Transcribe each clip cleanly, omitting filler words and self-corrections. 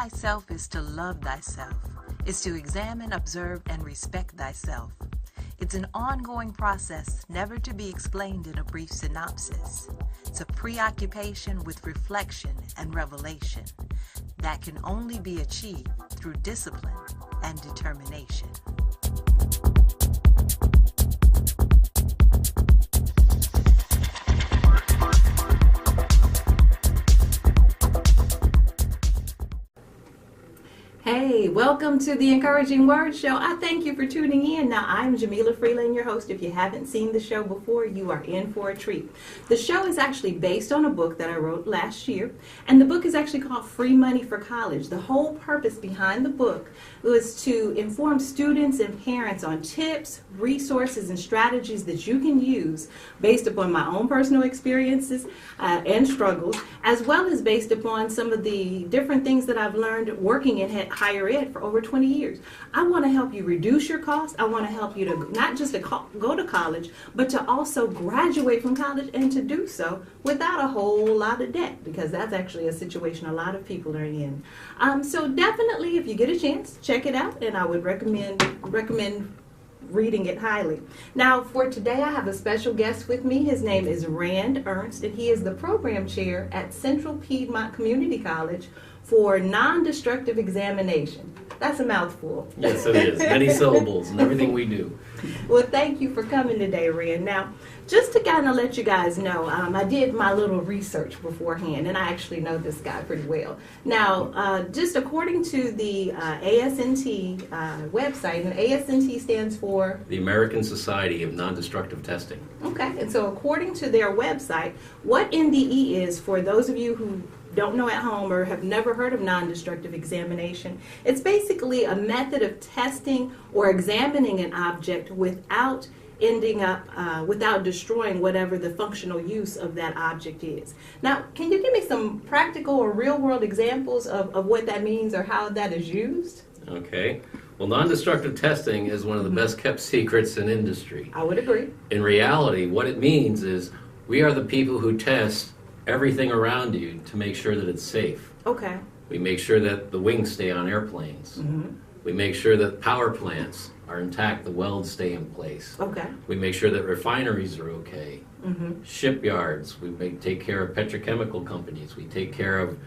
thyself is to love thyself, is to examine, observe, and respect thyself. It's an ongoing process, never to be explained in a brief synopsis. It's a preoccupation with reflection and revelation that can only be achieved through discipline and determination. Hey, welcome to the Encouraging Word Show. I thank you for tuning in. Now, I'm Jamila Freelain, your host. If you haven't seen the show before, you are in for a treat. The show is actually based on a book that I wrote last year, and the book is actually called Free Money for College. The whole purpose behind the book was to inform students and parents on tips, resources, and strategies that you can use based upon my own personal experiences and struggles, as well as based upon some of the different things that I've learned working in higher ed for over 20 years. I want to help you reduce your costs. I want to help you to not just to go to college, but to also graduate from college and to do so without a whole lot of debt, because that's actually a situation a lot of people are in. So definitely, if you get a chance, check it out, and I would recommend reading it highly. Now, for today, I have a special guest with me. His name is Ernst, and he is the program chair at Central Piedmont Community College for non-destructive examination. That's a mouthful. Yes, it is. Many syllables and everything we do. Well, thank you for coming today, Rand. Now, just to kind of let you guys know, I did my little research beforehand, and I actually know this guy pretty well. Now, just according to the ASNT website, and ASNT stands for? The American Society of Non-Destructive Testing. Okay, and so according to their website, what NDE is, for those of you who don't know at home or have never heard of non-destructive examination, it's basically a method of testing or examining an object without ending up, without destroying whatever the functional use of that object is. Now, can you give me some practical or real-world examples of what that means or how that is used? Okay. Well, non-destructive testing is one of the best kept secrets in industry. I would agree. In reality, what it means is we are the people who test everything around you to make sure that it's safe. Okay. We make sure that the wings stay on airplanes. Mm-hmm. We make sure that power plants are intact, the welds stay in place. Okay. We make sure that refineries are okay. Mm-hmm. Shipyards, we take care of petrochemical companies. We take care of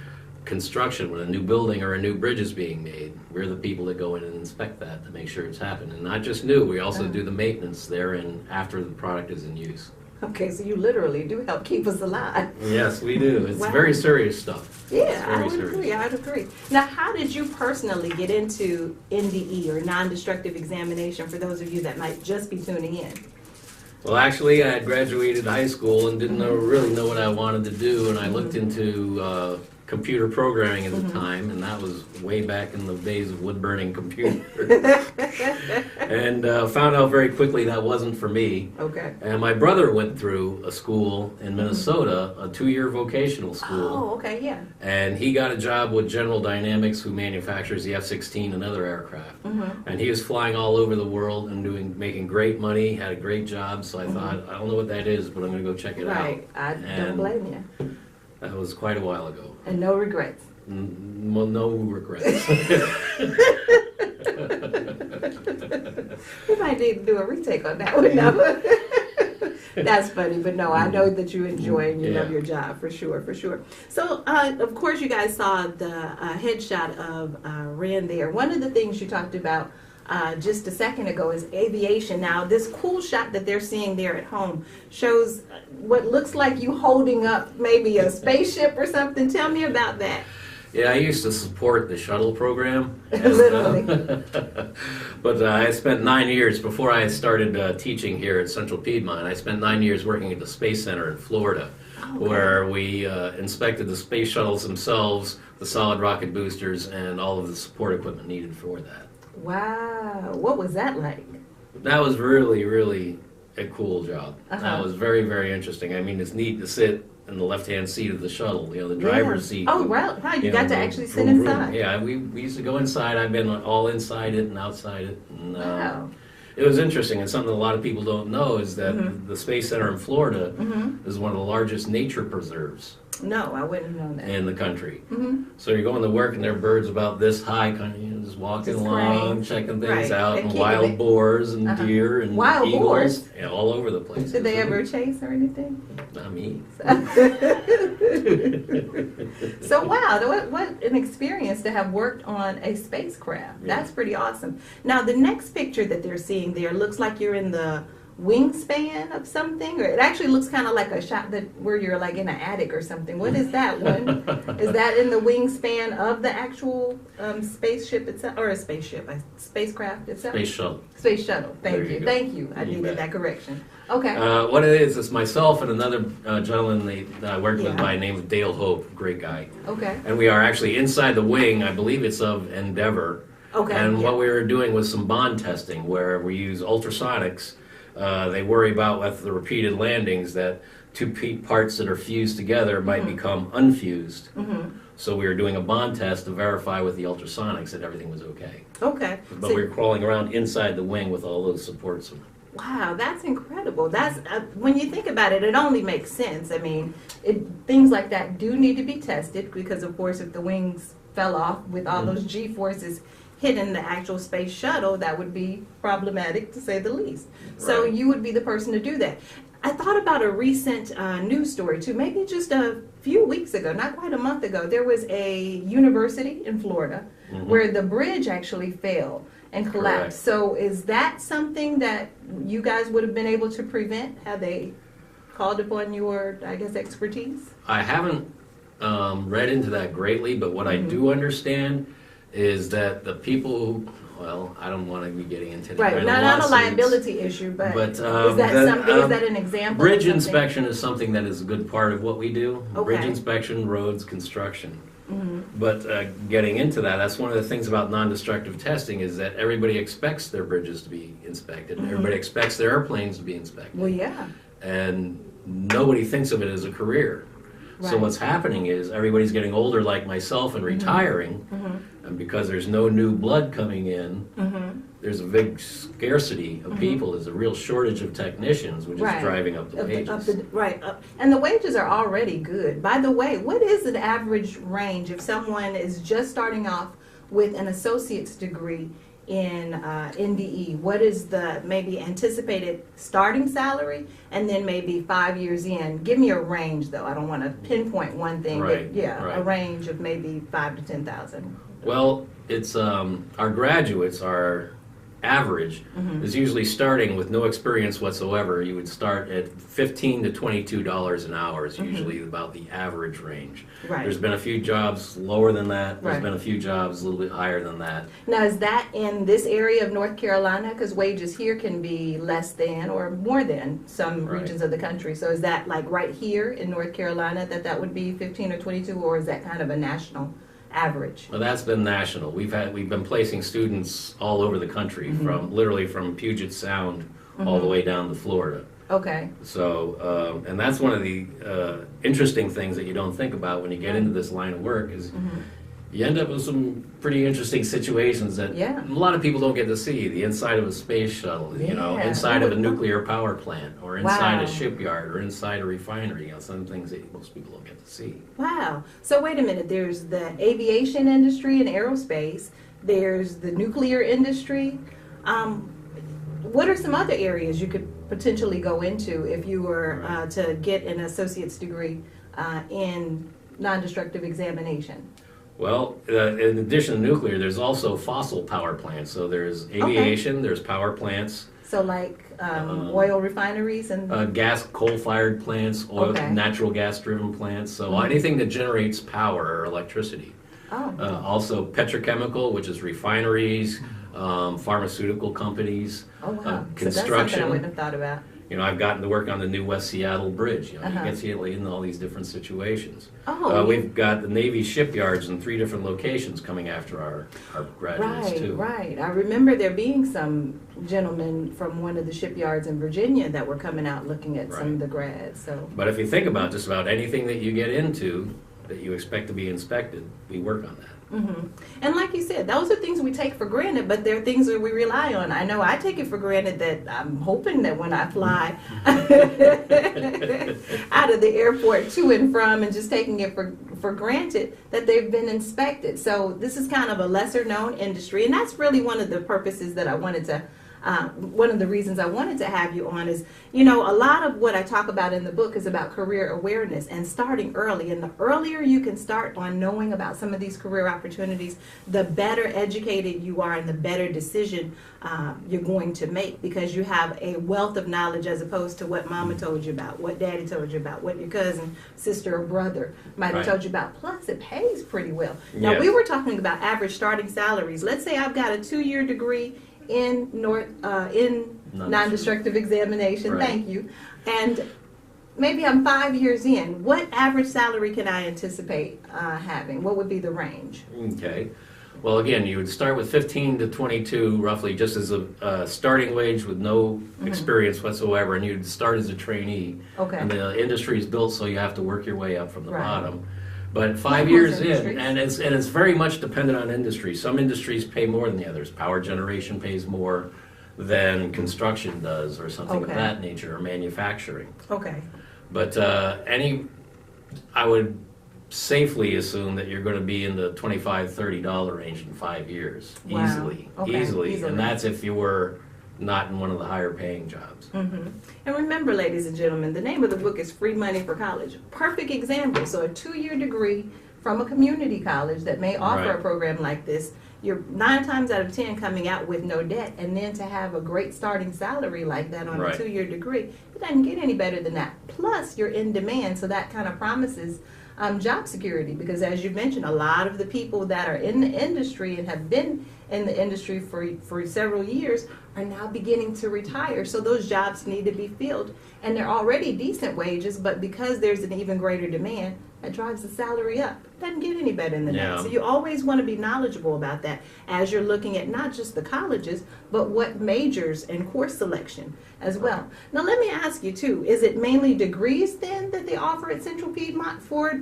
construction when a new building or a new bridge is being made. We're the people that go in and inspect that to make sure it's happening. And not just new, we also do the maintenance there and after the product is in use. Okay, so you literally do help keep us alive. Yes, we do. It's Wow. very serious stuff. Yeah, I would agree. Now, how did you personally get into NDE, or non-destructive examination, for those of you that might just be tuning in? Well, actually, I had graduated high school and didn't really know what I wanted to do, and I looked into computer programming at the time, and that was way back in the days of wood-burning computers. And found out very quickly that wasn't for me. Okay. And my brother went through a school in Minnesota, a 2-year vocational school. Oh, okay, yeah. And he got a job with General Dynamics, who manufactures the F-16 and other aircraft. Mm-hmm. And he was flying all over the world and making great money, had a great job. So I thought, I don't know what that is, but I'm going to go check it out. Right, I don't blame you. That was quite a while ago. And no regrets. Well, no regrets. We might need to do a retake on that one. No. That's funny, but no, I know that you enjoy and you love your job, for sure, for sure. So, of course, you guys saw the headshot of Rand there. One of the things you talked about just a second ago is aviation. Now, this cool shot that they're seeing there at home shows what looks like you holding up maybe a spaceship or something. Tell me about that. Yeah, I used to support the shuttle program. Literally. But I spent 9 years, before I started teaching here at Central Piedmont, I spent 9 years working at the Space Center in Florida, where we inspected the space shuttles themselves, the solid rocket boosters, and all of the support equipment needed for that. Wow. What was that like? That was really, really a cool job. That was very, very interesting. I mean, it's neat to sit in the left-hand seat of the shuttle, the driver's seat. Oh, wow. You got to actually sit inside. Yeah, we used to go inside. I've been all inside it and outside it. And, wow. It was interesting, and something a lot of people don't know is that the Space Center in Florida is one of the largest nature preserves No, I wouldn't have known that. in the country. Mm-hmm. So you're going to work and there are birds about this high, kind of, just walking Just along, cranes. checking things Right. out, They're and keeping wild it. boars and deer and Wild eagles, boars? yeah, all over the place. Did they ever chase or anything? Not me. So wow, what an experience to have worked on a spacecraft. Yeah. That's pretty awesome. Now the next picture that they're seeing there looks like you're in the wingspan of something, or it actually looks kind of like a shot that where you're like in an attic or something. What is that one? Is that in the wingspan of the actual spaceship itself, or a spacecraft itself? Space shuttle. Space shuttle. There Thank you you. go. Thank you. I You needed bet. that correction. Okay. What it is, it's myself and another gentleman that I worked with Yeah. by the name of Dale Hope, great guy. Okay. And we are actually inside the wing, I believe it's of Endeavor. Okay. And yeah. what we were doing was some bond testing where we use ultrasonics. They worry about with the repeated landings that two parts that are fused together might become unfused. Mm-hmm. So we were doing a bond test to verify with the ultrasonics that everything was okay. Okay. But So- we were crawling around inside the wing with all those supports. Wow, that's incredible. That's when you think about it, it only makes sense. I mean, things like that do need to be tested because, of course, if the wings fell off with all those G forces hitting the actual space shuttle, that would be problematic to say the least. So Right. you would be the person to do that. I thought about a recent news story too, maybe just a few weeks ago, not quite a month ago. There was a university in Florida where the bridge actually fell and collapsed. Correct. So is that something that you guys would have been able to prevent? Have they called upon your, I guess, expertise? I haven't read into that greatly, but what I do understand is that the people who, well, I don't want to be getting into Right, kind of not a lawsuits, liability issue, but, but is that an example? bridge of something? inspection is something that is a good part of what we do. Bridge Okay. inspection, roads, construction. But getting into that, that's one of the things about non-destructive testing is that everybody expects their bridges to be inspected. Everybody expects their airplanes to be inspected. Well, yeah. And nobody thinks of it as a career. So Right. what's happening is everybody's getting older like myself and retiring, and because there's no new blood coming in, there's a big scarcity of people. There's a real shortage of technicians, which Right. is driving up the wages. And the wages are already good. By the way, what is an average range if someone is just starting off with an associate's degree in NDE? What is the maybe anticipated starting salary, and then maybe 5 years in? Give me a range, though. I don't want to pinpoint one thing, Right, but yeah, a right. range of maybe 5 to 10,000. Well, it's our graduates are average is usually starting with no experience whatsoever. You would start at $15 to $22 an hour is usually about the average range. Right. There's been a few jobs lower than that. There's Right. been a few jobs a little bit higher than that. Now, is that in this area of North Carolina? Because wages here can be less than or more than some Right. regions of the country. So is that like right here in North Carolina that would be 15 or 22, or is that kind of a national average? Well, that's been national. We've been placing students all over the country, from literally from Puget Sound all the way down to Florida. Okay. So, and that's one of the interesting things that you don't think about when you get into this line of work is you end up with some pretty interesting situations that Yeah. a lot of people don't get to see. The inside of a space shuttle, you know, Yeah. inside of a nuclear power plant, or inside Wow. a shipyard, or inside a refinery. You know, some things that most people don't get to see. Wow. So wait a minute. There's the aviation industry and aerospace. There's the nuclear industry. What are some other areas you could potentially go into if you were to get an associate's degree in non-destructive examine? Well, in addition to nuclear, there's also fossil power plants. So there's aviation, there's power plants, So like oil refineries and gas, coal-fired plants, oil, Okay. natural gas-driven plants. So anything that generates power or electricity. Also petrochemical, which is refineries, pharmaceutical companies, oh wow, so that's something I construction. wouldn't have thought about. You know, I've gotten to work on the new West Seattle Bridge. You know, Uh-huh. you get to get in all these different situations. Oh, We've got the Navy shipyards in 3 different locations coming after our graduates right, too. right. I remember there being some gentlemen from one of the shipyards in Virginia that were coming out looking at some Right. of the grads. So But if you think about just about anything that you get into that you expect to be inspected, we work on that. And like you said, those are things we take for granted, but they're things that we rely on. I know I take it for granted that I'm hoping that when I fly, I out of the airport to and from and just taking it for granted that they've been inspected. So this is kind of a lesser known industry, and that's really one of the purposes that I wanted to one of the reasons I wanted to have you on is, you know, a lot of what I talk about in the book is about career awareness and starting early. And the earlier you can start on knowing about some of these career opportunities, the better educated you are and the better decision you're going to make, because you have a wealth of knowledge as opposed to what mama told you about, what daddy told you about, what your cousin, sister, or brother might have told you about. Plus, it pays pretty well. Now, we were talking about average starting salaries. Let's say I've got a 2-year degree in non-destructive examination. Right. Thank you. And maybe I'm 5 years in. What average salary can I anticipate having? What would be the range? Okay. Well, again, you would start with 15 to 22, roughly, just as a starting wage with no experience whatsoever, and you'd start as a trainee. Okay. And the industry is built so you have to work your way up from the Right. bottom. But 5 Like years most in, industries. and it's very much dependent on industry. Some industries pay more than the others. Power generation pays more than construction does, or something of Okay. that nature, or manufacturing. Okay. But I would safely assume that you're going to be in the $25, $30 range in 5 years. Wow. Easily. Okay, Easily. easily. And that's if you were not in one of the higher paying jobs. Mm-hmm. And remember, ladies and gentlemen, the name of the book is Free Money for College. Perfect example. So a 2-year degree from a community college that may offer Right. a program like this, you're 9 times out of 10 coming out with no debt, and then to have a great starting salary like that on Right. a 2-year degree, it doesn't get any better than that. Plus, you're in demand, so that kind of promises job security, because as you mentioned, a lot of the people that are in the industry and have been in the industry for several years are now beginning to retire. So those jobs need to be filled, and they're already decent wages, but because there's an even greater demand, that drives the salary up. Doesn't get any better than Yeah. that. So you always want to be knowledgeable about that as you're looking at not just the colleges, but what majors and course selection as well. Now let me ask you too, is it mainly degrees then that they offer at Central Piedmont for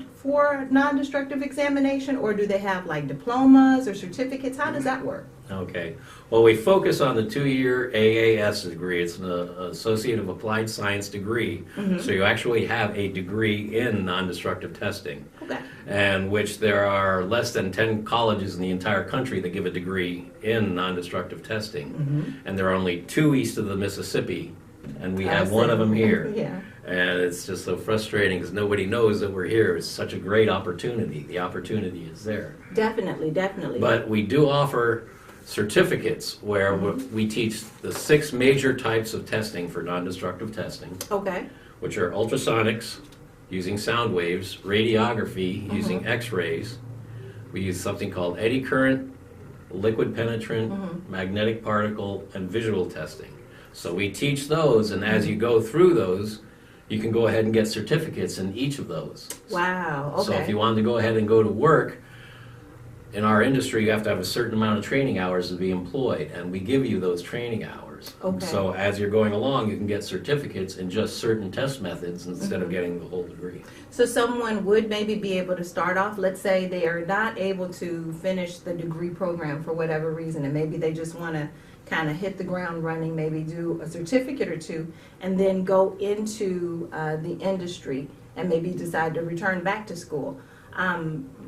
non-destructive examination, or do they have like diplomas or certificates? How does that work? Okay. Well, we focus on the 2-year AAS degree. It's an Associate of Applied Science degree. So you actually have a degree in non-destructive testing. Okay. And which there are less than 10 colleges in the entire country that give a degree in non-destructive testing. And there are only 2 east of the Mississippi, and we have one of them here. Yeah. And it's just so frustrating because nobody knows that we're here. It's such a great opportunity. The opportunity is there. Definitely, definitely. But we do offer certificates where we teach the 6 major types of testing for non-destructive testing, Okay. which are ultrasonics, using sound waves, radiography, using x-rays. We use something called eddy current, liquid penetrant, magnetic particle, and visual testing. So we teach those, and as you go through those, you can go ahead and get certificates in each of those. Wow. Okay. So if you wanted to go ahead and go to work, in our industry, you have to have a certain amount of training hours to be employed, and we give you those training hours. Okay. So as you're going along, you can get certificates in just certain test methods instead of getting the whole degree. So someone would maybe be able to start off, let's say they are not able to finish the degree program for whatever reason, and maybe they just want to kind of hit the ground running, maybe do a certificate or 2, and then go into the industry and maybe decide to return back to school.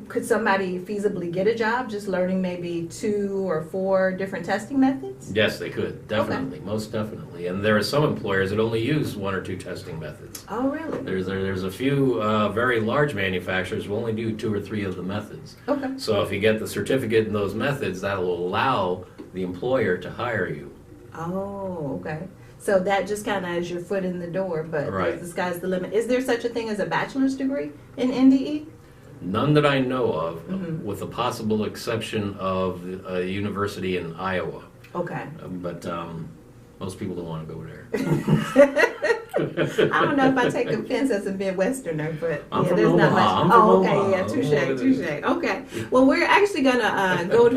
Could somebody feasibly get a job just learning maybe 2 or 4 different testing methods? Yes, they could, definitely, most definitely. And there are some employers that only use 1 or 2 testing methods. Oh, really? There's a few very large manufacturers who only do 2 or 3 of the methods. Okay. So if you get the certificate in those methods, that will allow the employer to hire you. Oh, okay. So that just kind of is your foot in the door, but Right. the sky's the limit. Is there such a thing as a bachelor's degree in NDE? None that I know of, with the possible exception of a university in Iowa. Okay. But most people don't want to go there. I don't know if I take offense as a Midwesterner, but I'm yeah, from there's not Omaha. much. I'm from Oh, okay, Omaha. yeah, touche. Okay, well, we're actually gonna go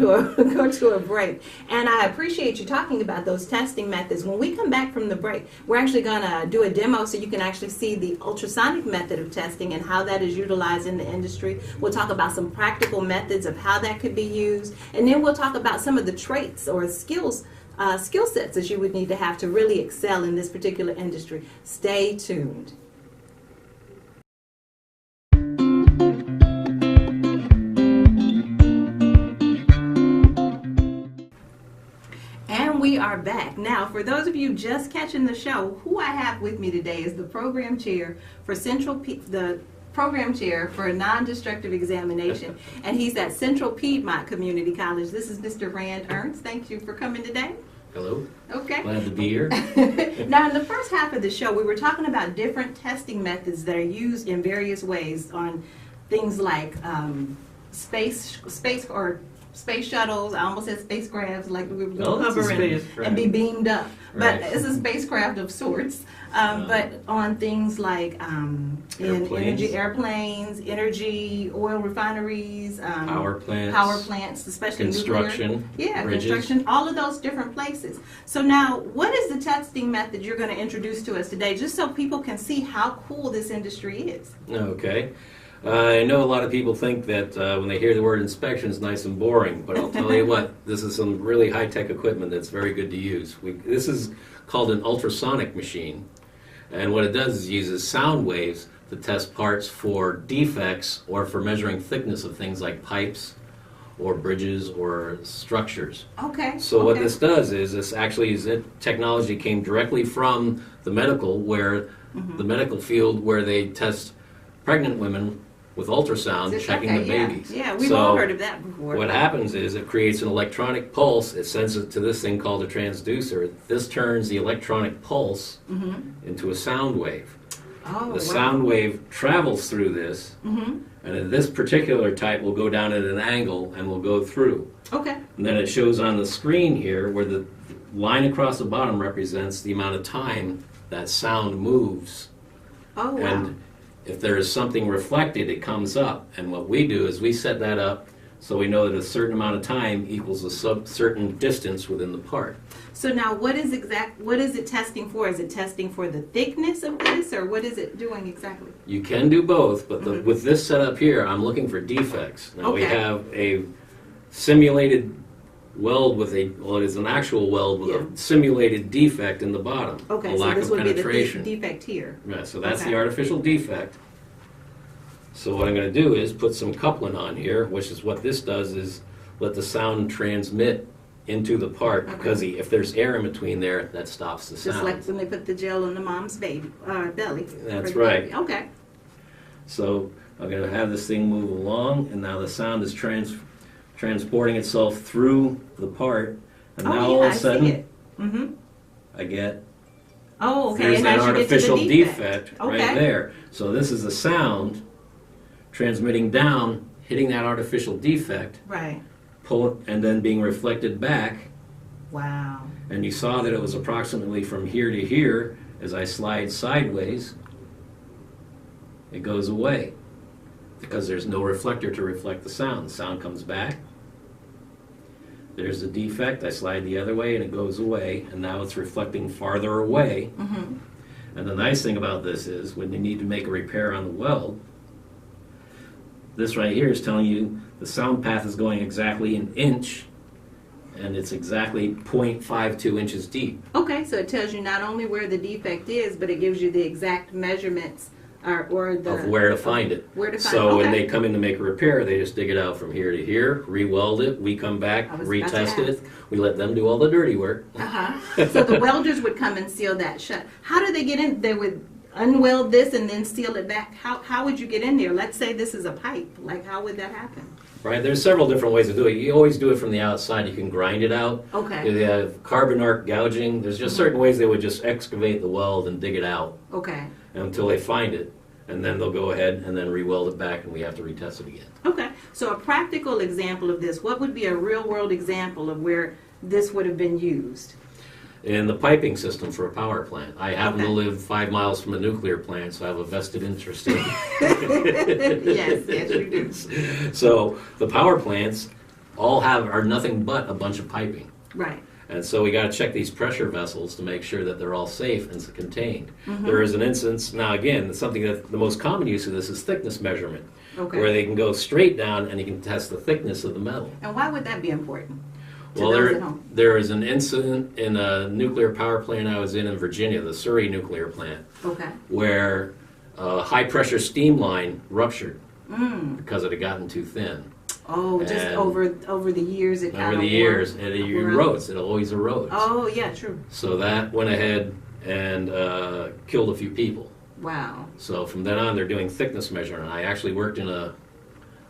to a break, and I appreciate you talking about those testing methods. When we come back from the break, we're actually gonna do a demo so you can actually see the ultrasonic method of testing and how that is utilized in the industry. We'll talk about some practical methods of how that could be used, and then we'll talk about some of the traits or skill sets that you would need to have to really excel in this particular industry. Stay tuned. Now, for those of you just catching the show, who I have with me today is the program chair for the program chair for a non-destructive examination, and he's at Central Piedmont Community College. This is Mr. Ernst. Thank you for coming today. Hello. Okay. Glad to be here. Now, in the first half of the show, we were talking about different testing methods that are used in various ways on things like space shuttles. I almost said spacecrafts, like we were going to hover and be beamed up. But it's a spacecraft of sorts. But on things like airplanes, energy, oil refineries, power plants, especially construction, nuclear. bridges. Construction, all of those different places. So now, what is the testing method you're going to introduce to us today, just so people can see how cool this industry is? Okay. I know a lot of people think that when they hear the word inspection, it's nice and boring, but I'll tell you what, this is some really high-tech equipment that's very good to use. This is called an ultrasonic machine, and what it does is it uses sound waves to test parts for defects or for measuring thickness of things like pipes or bridges or structures. Okay. So what this does is technology came directly from the medical, the medical field where they test pregnant women with ultrasound, checking the babies. Yeah, we've all heard of that before. What happens is it creates an electronic pulse. It sends it to this thing called a transducer. This turns the electronic pulse into a sound wave. The sound wave travels through this, and in this particular type will go down at an angle and will go through. Okay. And then it shows on the screen here where the line across the bottom represents the amount of time that sound moves. Oh, wow. And if there is something reflected, it comes up. And what we do is we set that up so we know that a certain amount of time equals a certain distance within the part. So now what is it testing for? Is it testing for the thickness of this, or what is it doing exactly? You can do both, but with this setup here, I'm looking for defects. Now we have a simulated weld it is an actual weld with a simulated defect in the bottom. Okay, a lack so this of would penetration. be the defect here. Yeah, so that's the artificial defect. So what I'm going to do is put some coupling on here, which is what this does is let the sound transmit into the part, because if there's air in between there, that stops the sound. Just like when they put the gel on the mom's belly. That's right. Baby. Okay. So I'm going to have this thing move along, and now the sound is transporting itself through the part, and now all of a sudden I get there's that artificial defect right there. So this is the sound transmitting down, hitting that artificial defect, and then being reflected back. Wow. And you saw that it was approximately from here to here. As I slide sideways, it goes away because there's no reflector to reflect the sound. The sound comes back. There's the defect. I slide the other way and it goes away, and now it's reflecting farther away. And the nice thing about this is when you need to make a repair on the weld, this right here is telling you the sound path is going exactly an inch, and it's exactly 0.52 inches deep. Okay, so it tells you not only where the defect is, but it gives you the exact measurements of where to find it. So when they come in to make a repair, they just dig it out from here to here, re-weld it, we come back, retest it, we let them do all the dirty work. So the welders would come and seal that shut. How do they get in? They would unweld this and then seal it back. How would you get in there? Let's say this is a pipe. Like, how would that happen? Right, there's several different ways to do it. You always do it from the outside. You can grind it out. Okay. They have carbon arc gouging. There's just certain ways they would just excavate the weld and dig it out. Okay. Until they find it, and then they'll go ahead and then re-weld it back, and we have to retest it again. Okay, so a practical example of this, what would be a real-world example of where this would have been used? In the piping system for a power plant. I happen to live 5 miles from a nuclear plant, so I have a vested interest in it. Yes, you do. So the power plants all are nothing but a bunch of piping. Right. And so we got to check these pressure vessels to make sure that they're all safe and contained. There is an instance, now again, something that the most common use of this is thickness measurement, where they can go straight down and you can test the thickness of the metal. And why would that be important? Well, there is an incident in a nuclear power plant I was in Virginia, the Surrey nuclear plant, where a high-pressure steam line ruptured because it had gotten too thin. Oh, just And over the years it kind of over the years, and it erodes. It always erodes. Oh, yeah, true. So that went ahead and killed a few people. Wow. So from then on, they're doing thickness measurement. I actually worked in a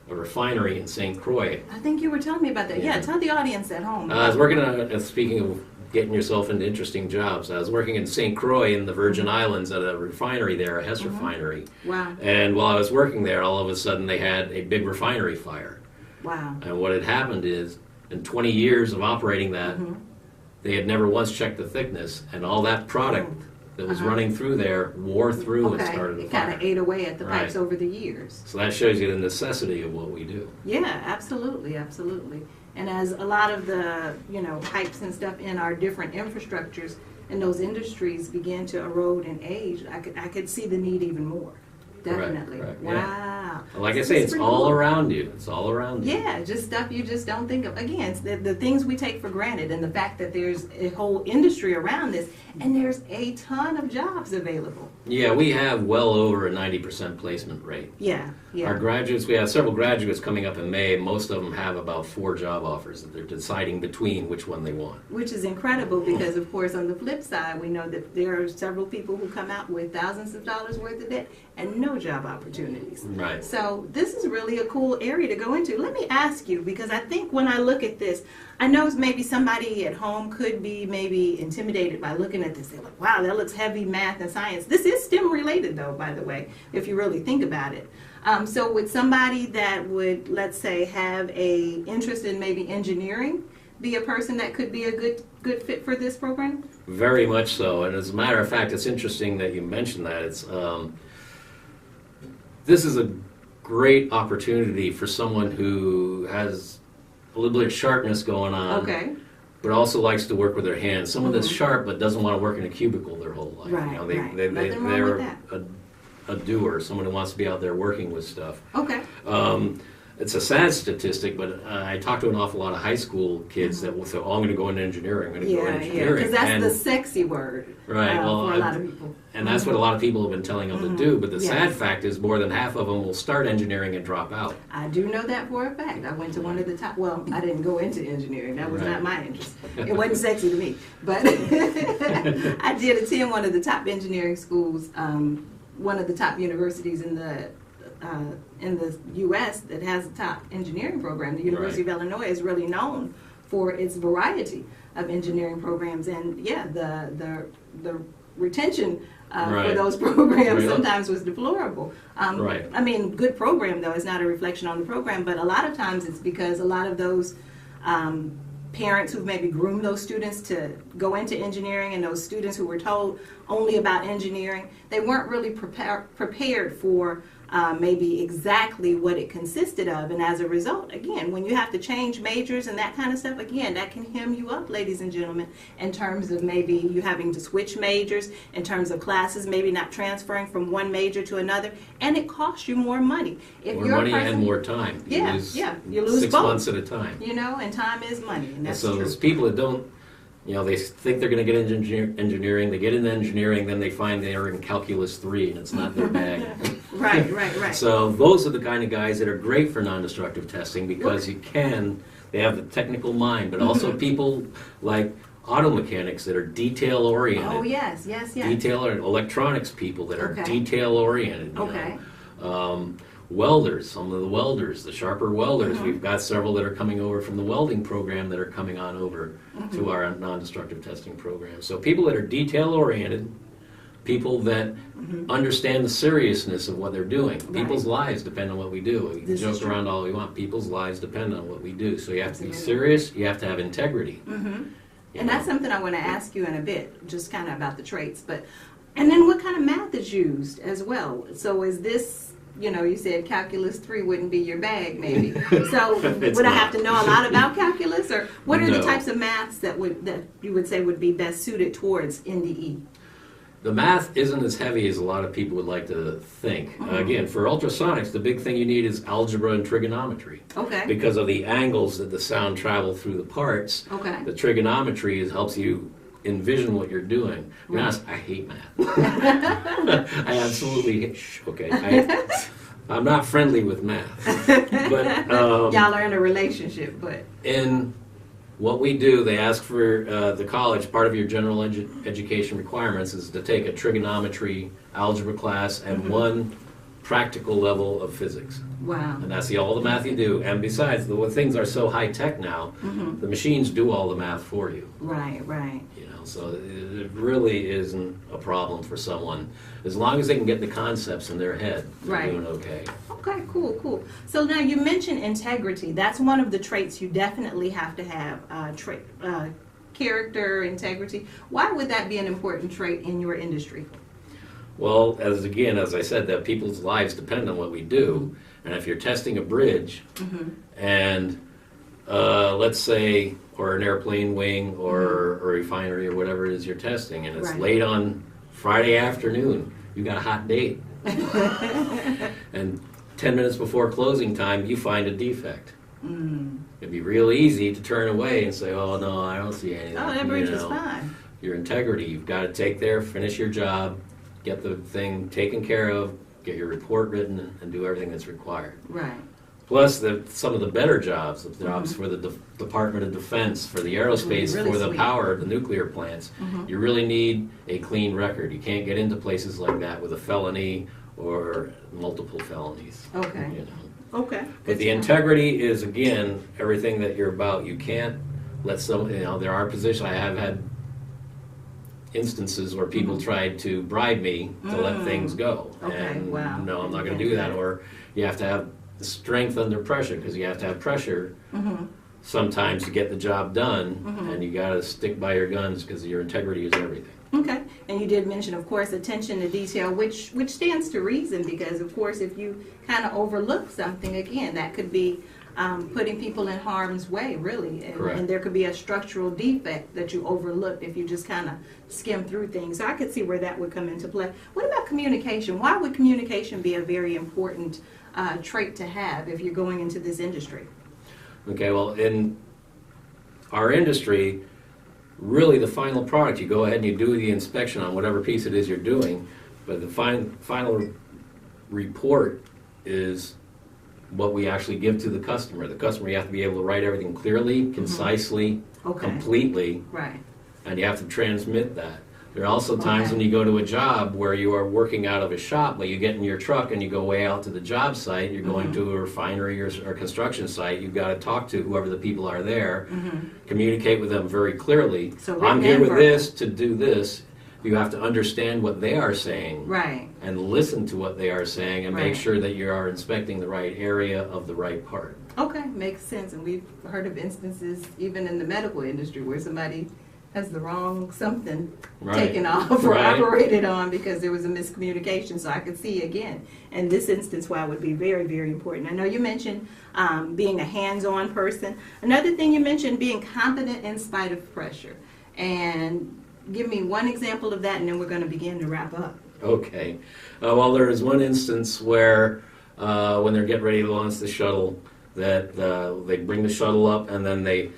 refinery in St. Croix. I think you were telling me about that. Yeah, tell the audience at home. I was working on, speaking of getting yourself into interesting jobs, I was working in St. Croix in the Virgin Islands at a refinery there, a Hess refinery. Wow. And while I was working there, all of a sudden they had a big refinery fire. Wow. And what had happened is, in 20 years of operating that, they had never once checked the thickness, and all that product that was running through there wore through and started a It fire. kind of ate away at the pipes Right. over the years. So that shows you the necessity of what we do. Yeah, absolutely, absolutely. And as a lot of the, pipes and stuff in our different infrastructures in those industries begin to erode and age, I could see the need even more. Definitely. Correct, wow. yeah. Like I So say, that's it's pretty all cool. around you. It's all around you. Yeah, just stuff you just don't think of. Again, it's the things we take for granted, and the fact that there's a whole industry around this, and there's a ton of jobs available. Yeah, we have well over a 90% placement rate. Yeah, yeah. Our graduates, we have several graduates coming up in May. Most of them have about 4 job offers that they're deciding between which one they want. Which is incredible because, of course, on the flip side, we know that there are several people who come out with thousands of dollars worth of debt and no job opportunities. Right. So this is really a cool area to go into. Let me ask you, because I think when I look at this, I know maybe somebody at home could be maybe intimidated by looking at this. They're like, wow, that looks heavy math and science. This is STEM related, though, by the way, if you really think about it. So would somebody that would, let's say, have a interest in maybe engineering be a person that could be a good fit for this program? Very much so. And as a matter of fact, it's interesting that you mentioned that. It's this is a great opportunity for someone who has a little bit of sharpness going on, Okay. but also likes to work with their hands. Someone that's sharp but doesn't want to work in a cubicle their whole life. Right, right. Nothing wrong they're with that. a doer, someone who wants to be out there working with stuff. Okay. It's a sad statistic, but I talk to an awful lot of high school kids that will say, oh, I'm going to go into engineering, I'm going to go into Yeah, engineering. because that's And- the sexy word Right, well, for a lot of people. And that's what a lot of people have been telling them to do, but the Yes. sad fact is more than half of them will start engineering and drop out. I do know that for a fact. I went to one of the top, well, I didn't go into engineering. That was Right. not my interest. It wasn't sexy to me. But I did attend one of the top engineering schools, one of the top universities in the U.S. that has a top engineering program. The University of Illinois is really known for its variety of engineering programs. And yeah, the retention for Right. those programs Right. sometimes was deplorable. Right. I mean, good program though. It's not a reflection on the program, but a lot of times it's because a lot of those parents who've maybe groomed those students to go into engineering, and those students who were told only about engineering, they weren't really prepared for maybe exactly what it consisted of. And as a result, again, when you have to change majors and that kind of stuff, again, that can hem you up, ladies and gentlemen, in terms of maybe you having to switch majors, in terms of classes, maybe not transferring from one major to another, and it costs you more money. If More you're a money person- and more time. Yeah, you lose 6 both. months at a time. You know, and time is money, and And that's so true. there's people that don't, they think they're going to get into engineering, they get into engineering, then they find they're in calculus 3 and it's not their bag. Right. So those are the kind of guys that are great for non-destructive testing because they have the technical mind, but also people like auto mechanics that are detail oriented. Oh, yes. Detail or electronics people that are Okay. detail oriented. Okay. Welders, some of the welders, the sharper welders. We've got several that are coming over from the welding program that are coming on over to our non-destructive testing program. So people that are detail oriented, people that understand the seriousness of what they're doing. People's lives depend on what we do. We can This is joke around all we want. People's lives depend on what we do. So you have to be Absolutely. serious. You have to have integrity. You And that's know? something I want to ask you in a bit, just kind of about the traits. And then what kind of math is used as well? So is this, you said calculus 3 wouldn't be your bag, maybe. So It's would I not. have to know a lot about calculus, or what are the No. types of maths that you would say would be best suited towards NDE? The math isn't as heavy as a lot of people would like to think. Again, for ultrasonics, the big thing you need is algebra and trigonometry. Okay. Because of the angles that the sound travel through the parts, Okay. the trigonometry helps you envision what you're doing. To be honest, I hate math. I absolutely hate. Okay. I'm not friendly with math. But Y'all are in a relationship, but in what we do, they ask for the college, part of your general education requirements is to take a trigonometry algebra class and one practical level of physics. wow. And that's all the math you do. And besides, the things are so high tech now, the machines do all the math for you. Right, right. You know, so it really isn't a problem for someone as long as they can get the concepts in their head. They're Right. doing okay. Okay, cool, cool. So now you mentioned integrity. That's one of the traits you definitely have to have. Character, integrity. Why would that be an important trait in your industry? Well, as I said, that people's lives depend on what we do. And if you're testing a bridge, and let's say, or an airplane wing, or a refinery, or whatever it is you're testing, and it's Right. late on Friday afternoon, you got a hot date, and 10 minutes before closing time, you find a defect. It'd be real easy to turn away and say, "Oh no, I don't see anything." Oh, that bridge is fine. Your integrity, you've got to take there, finish your job, get the thing taken care of, get your report written, and do everything that's required. Right. Plus, some of the better jobs, the jobs for the Department of Defense, for the aerospace, Really for the sweet. power, the nuclear plants, you really need a clean record. You can't get into places like that with a felony or multiple felonies. Okay. You know. Okay. But the integrity is, again, everything that you're about. You can't let there are positions, I have had instances where people tried to bribe me to let things go. Okay, And wow. no, I'm not going to do that. Or you have to have the strength under pressure, because you have to have pressure sometimes to get the job done, and you got to stick by your guns because your integrity is everything. Okay, and you did mention, of course, attention to detail, which stands to reason, because, of course, if you kind of overlook something, again, that could be putting people in harm's way, really. Correct. And there could be a structural defect that you overlooked if you just kind of skim through things. So I could see where that would come into play. What about communication? Why would communication be a very important trait to have if you're going into this industry? Okay, well, in our industry, really the final product, you go ahead and you do the inspection on whatever piece it is you're doing, but the final report is what we actually give to the customer. The customer, you have to be able to write everything clearly, concisely, Okay. completely, Right. and you have to transmit that. There are also times Okay. when you go to a job where you are working out of a shop, but you get in your truck and you go way out to the job site, you're going to a refinery or construction site, you've got to talk to whoever the people are there, communicate with them very clearly. So I'm written here and with verbal. this to do this. You have to understand what they are saying Right. and listen to what they are saying and Right. make sure that you are inspecting the right area of the right part. Okay, makes sense. And we've heard of instances, even in the medical industry, where somebody has the wrong something Right. taken off or Right. operated on because there was a miscommunication. So I could see again, in this instance, why it would be very, very important. I know you mentioned being a hands-on person. Another thing you mentioned, being competent in spite of pressure. And give me one example of that, and then we're going to begin to wrap up. Okay. Well, there is one instance where when they're getting ready to launch the shuttle, that they bring the shuttle up and then they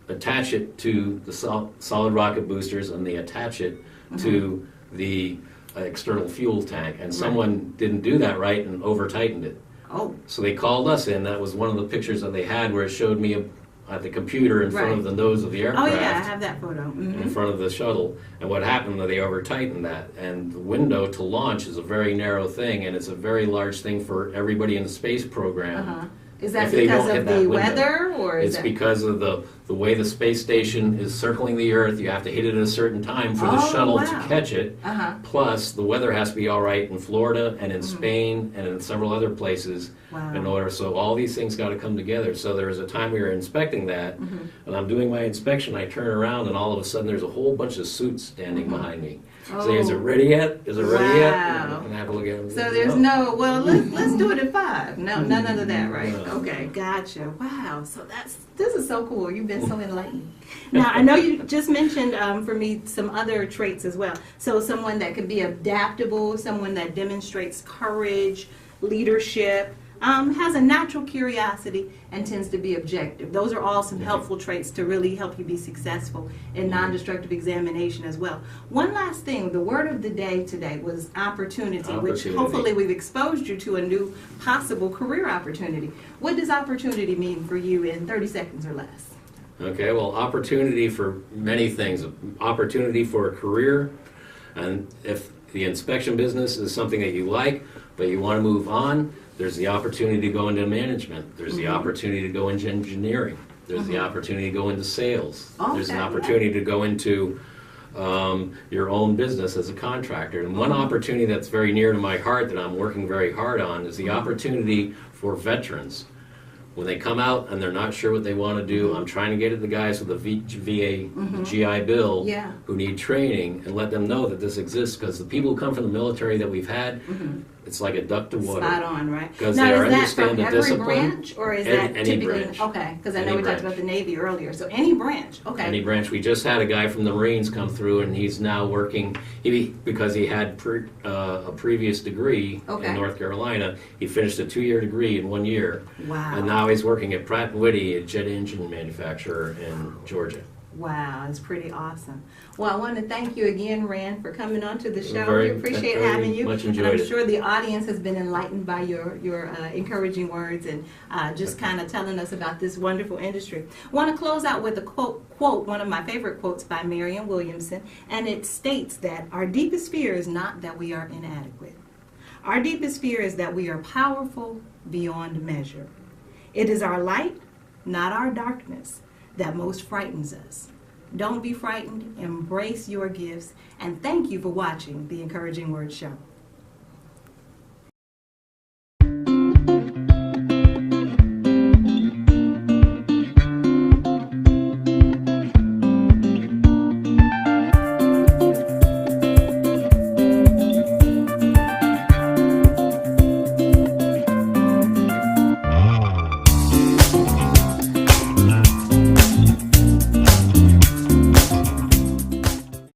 attach it to the solid rocket boosters and they attach it to the external fuel tank. And someone didn't do that right and over-tightened it. Oh, So they called us in. That was one of the pictures that they had where it showed me at the computer in front Right. of the nose of the oh aircraft. yeah, I have that photo. In front of the shuttle. And what happened was they over-tightened that. And the window to launch is a very narrow thing, and it's a very large thing for everybody in the space program. Is that If they because don't of hit that the window. weather, or is It's that because of the way the space station is circling the Earth. You have to hit it at a certain time for the Oh, shuttle wow. to catch it. Plus, the weather has to be all right in Florida and in Spain and in several other places Wow. in order. So all these things got to come together. So there was a time we were inspecting that, and I'm doing my inspection. I turn around, and all of a sudden there's a whole bunch of suits standing behind me. Say, is it ready yet? Is it ready yet? Wow. And I have to look at them. So there's no, well, let's do it at 5. No, none of that, right? No. Okay, gotcha. Wow. So this is so cool. You've been so enlightened. Now I know you just mentioned for me some other traits as well. So someone that can be adaptable, someone that demonstrates courage, leadership. has a natural curiosity, and tends to be objective. Those are all some helpful traits to really help you be successful in non-destructive examination as well. One last thing, the word of the day today was opportunity, which hopefully we've exposed you to a new possible career opportunity. What does opportunity mean for you in 30 seconds or less? Okay, well, opportunity for many things. Opportunity for a career, and if the inspection business is something that you like, but you want to move on, there's the opportunity to go into management. There's the opportunity to go into engineering. There's the opportunity to go into sales. There's an opportunity to go into your own business as a contractor. And one opportunity that's very near to my heart that I'm working very hard on is the opportunity for veterans. When they come out and they're not sure what they want to do, I'm trying to get at the guys with the VA, GI Bill, who need training, and let them know that this exists, because the people who come from the military that we've had, it's like a duck to water. Spot on, right? Because now, they is that understand from the every discipline. branch, or is that Any typically? branch. Okay, because I know Any we talked branch. about the Navy earlier. So any branch, okay. Any branch. We just had a guy from the Marines come through, and he's now working, because he had a previous degree in North Carolina. He finished a 2-year degree in 1 year. Wow. And now he's working at Pratt & Whitney, a jet engine manufacturer in Georgia. Wow, it's pretty awesome. Well, I want to thank you again, Rand, for coming on to the show. Very- We appreciate very having you. much And enjoyed I'm it. sure the audience has been enlightened by your encouraging words and just kind of telling us about this wonderful industry. I want to close out with a quote, one of my favorite quotes by Marianne Williamson, and it states that our deepest fear is not that we are inadequate. Our deepest fear is that we are powerful beyond measure. It is our light, not our darkness, that most frightens us. Don't be frightened, embrace your gifts, and thank you for watching the Encouraging Word Show.